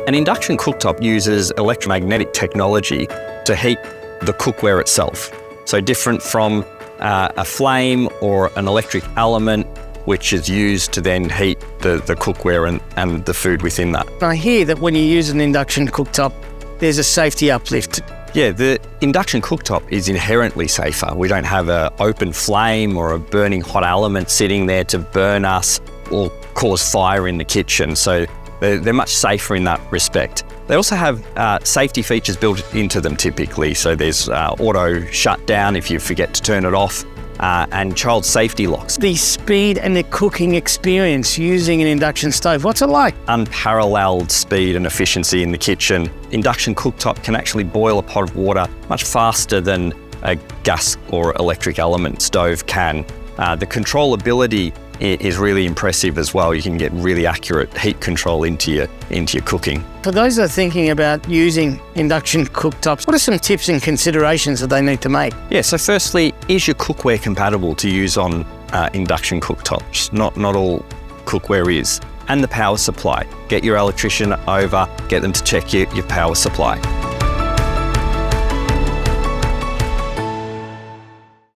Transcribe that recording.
An induction cooktop uses electromagnetic technology to heat the cookware itself. So different from a flame or an electric element, which is used to then heat the cookware and the food within that. I hear that when you use an induction cooktop, there's a safety uplift. Yeah, the induction cooktop is inherently safer. We don't have an open flame or a burning hot element sitting there to burn us or cause fire in the kitchen. So they're much safer in that respect. They also have safety features built into them typically. So there's auto shutdown if you forget to turn it off, and child safety locks. The speed and the cooking experience using an induction stove, what's it like? Unparalleled speed and efficiency in the kitchen. Induction cooktop can actually boil a pot of water much faster than a gas or electric element stove can. The controllability is really impressive as well. You can get really accurate heat control into your cooking. For those that are thinking about using induction cooktops, what are some tips and considerations that they need to make? Yeah, so firstly, is your cookware compatible to use on induction cooktops? Not all cookware is. And the power supply. Get your electrician over, get them to check your power supply.